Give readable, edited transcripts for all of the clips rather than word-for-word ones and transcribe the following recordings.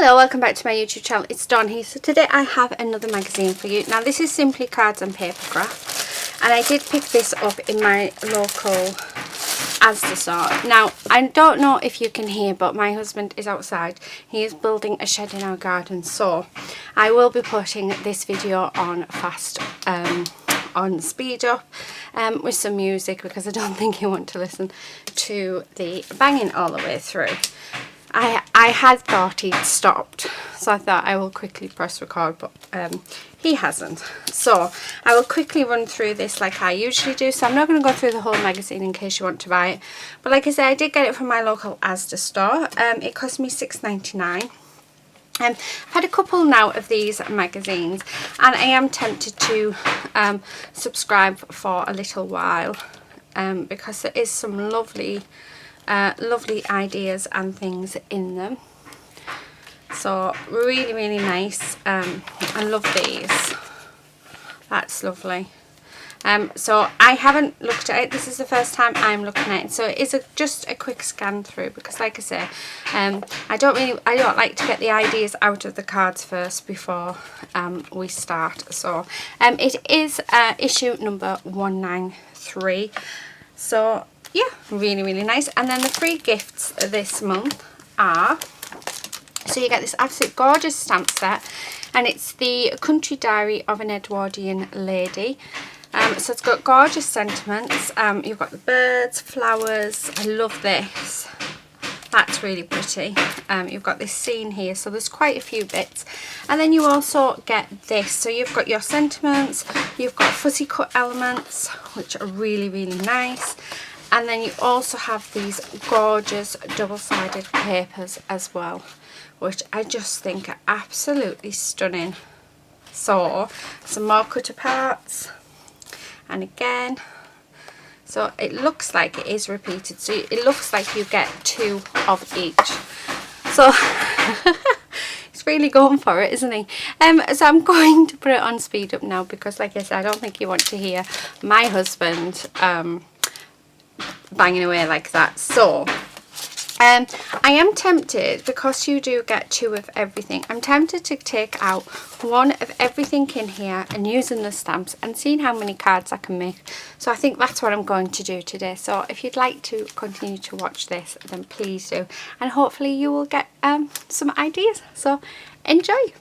Hello, welcome back to my YouTube channel. It's Dawn here. So today I have another magazine for you. Now this is Simply Cards and Papercrafts, and I did pick this up in my local Asda store. Now I don't know if you can hear, but my husband is outside. He is building a shed in our garden, so I will be putting this video on on speed up with some music, because I don't think you want to listen to the banging all the way through. I had thought he'd stopped, so I thought I will quickly press record, but he hasn't. So I will quickly run through this like I usually do. So I'm not going to go through the whole magazine in case you want to buy it, but like I said, I did get it from my local Asda store. It cost me $6.99. I've had a couple now of these magazines, and I am tempted to subscribe for a little while, because there is some lovely ideas and things in them. So really nice. I love these. That's lovely. So I haven't looked at it. This is the first time I'm looking at it, so it is just a quick scan through, because like I say, I don't like to get the ideas out of the cards first before we start. So it is issue number 193. So yeah, really nice. And then the free gifts this month are, so you get this absolute gorgeous stamp set, and it's the Country Diary of an Edwardian Lady. So it's got gorgeous sentiments. You've got the birds, flowers. I love this. That's really pretty. You've got this scene here, so there's quite a few bits. And then you also get this. So you've got your sentiments, you've got fuzzy cut elements, which are really nice. And then you also have these gorgeous double-sided papers as well, which I just think are absolutely stunning. So some more cut aparts, and again, so it looks like it is repeated, so it looks like you get two of each. So it's really going for it, isn't he? So I'm going to put it on speed up now, because like I said, I don't think you want to hear my husband banging away like that. So I am tempted, because you do get two of everything, I'm tempted to take out one of everything in here and using the stamps and seeing how many cards I can make. So I think that's what I'm going to do today. So if you'd like to continue to watch this, then please do, and hopefully you will get some ideas. So enjoy.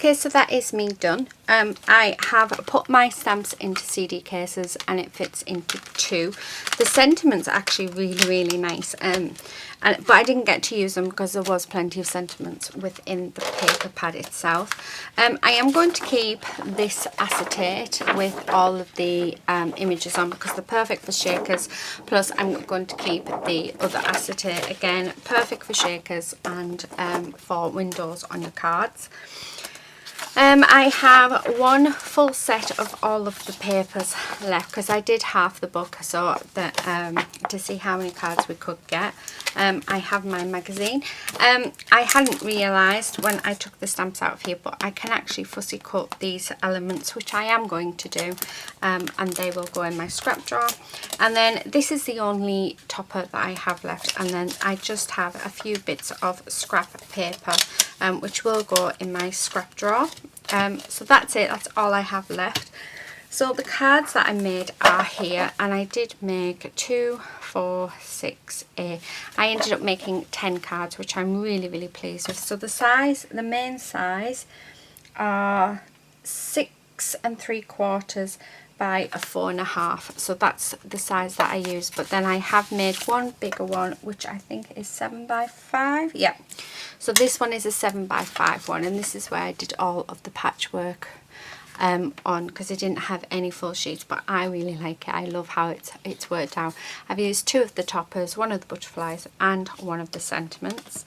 Okay, so that is me done. I have put my stamps into CD cases and it fits into 2. The sentiments are actually really nice, but I didn't get to use them because there was plenty of sentiments within the paper pad itself. I am going to keep this acetate with all of the images on because they're perfect for shakers, plus I'm going to keep the other acetate, again perfect for shakers and for windows on your cards. I have one full set of all of the papers left because I did half the book so that to see how many cards we could get. I have my magazine. I hadn't realised when I took the stamps out of here, but I can actually fussy cut these elements, which I am going to do, and they will go in my scrap drawer. And then this is the only topper that I have left, and then I just have a few bits of scrap paper which will go in my scrap drawer. So that's it, that's all I have left. So the cards that I made are here, and I did make 2, 4, 6, 8. I ended up making 10 cards, which I'm really pleased with. So the main size are 6 3/4 by a 4 1/2. So that's the size that I use. But then I have made one bigger one, which I think is 7 by 5. Yeah. So this one is a 7 by 5 one, and this is where I did all of the patchwork on, because I didn't have any full sheets, but I really like it. I love how it's worked out. I've used 2 of the toppers, 1 of the butterflies and 1 of the sentiments.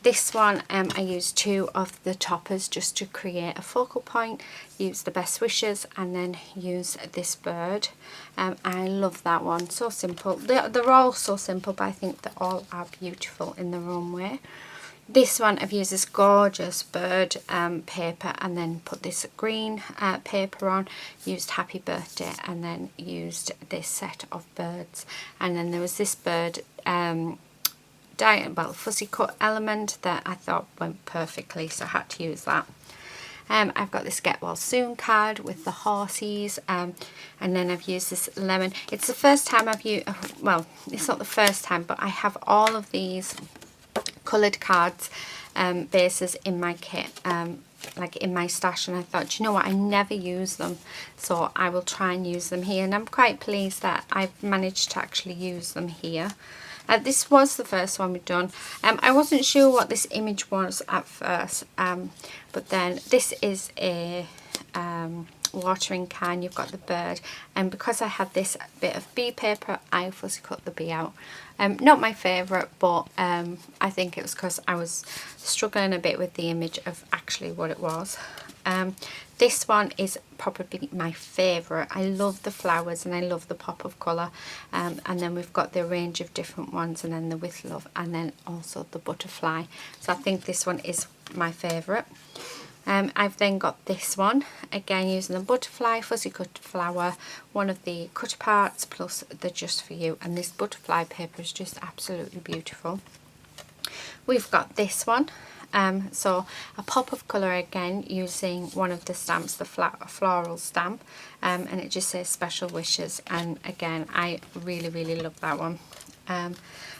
This one I used 2 of the toppers just to create a focal point, use the best wishes, and then use this bird. I love that one, so simple. They're all so simple, but I think they all are beautiful in their own way. This one I've used this gorgeous bird paper, and then put this green paper on, used happy birthday, and then used this set of birds. And then there was this bird fussy cut element that I thought went perfectly, so I had to use that. I've got this Get Well Soon card with the horses, and then I've used this lemon. It's the first time I've used, well, it's not the first time, but I have all of these coloured cards bases in my kit, like in my stash, and I thought, you know what, I never use them, so I will try and use them here, and I'm quite pleased that I've managed to actually use them here. This was the first one we've done. I wasn't sure what this image was at first, but then this is a watering can. You've got the bird, and because I had this bit of bee paper, I fussy cut the bee out. Not my favourite, but I think it was because I was struggling a bit with the image of actually what it was. This one is probably my favourite. I love the flowers and I love the pop of colour, and then we've got the range of different ones, and then the With Love, and then also the butterfly. So I think this one is my favourite. I've then got this one, again using the butterfly, fussy cut flower, one of the cut parts plus the Just For You, and this butterfly paper is just absolutely beautiful. We've got this one, so a pop of colour again using one of the stamps, the floral stamp, and it just says Special Wishes, and again I really love that one.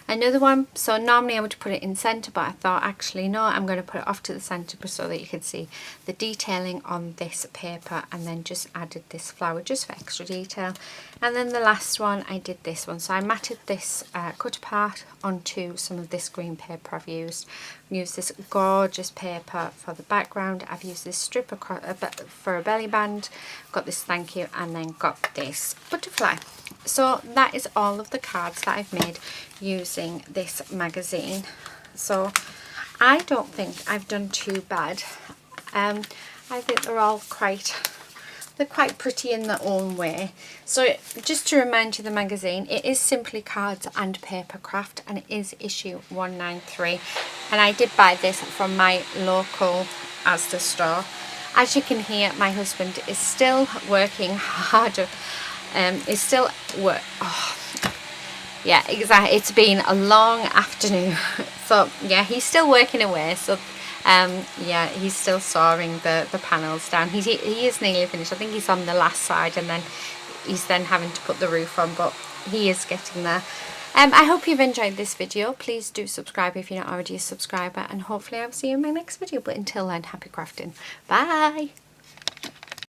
Another one, so normally I would put it in centre, but I thought actually no, I'm going to put it off to the centre so that you can see the detailing on this paper, and then just added this flower just for extra detail. And then the last one, I did this one, so I matted this cut apart onto some of this green paper I've used. This gorgeous paper for the background. I've used this strip for a belly band, got this thank you, and then got this butterfly. So that is all of the cards that I've made using this magazine. So I don't think I've done too bad. I think they're all quite pretty in their own way. So just to remind you, the magazine, it is Simply Cards and Papercraft, and it is issue 193, and I did buy this from my local Asda store. As you can hear, my husband is still working harder. Yeah, exactly, it's been a long afternoon. So yeah, he's still working away, so yeah, he's still sawing the panels down. He is nearly finished. I think he's on the last side, and then he's then having to put the roof on, but he is getting there. I hope you've enjoyed this video. Please do subscribe if you're not already a subscriber, and hopefully I'll see you in my next video. But until then, happy crafting. Bye.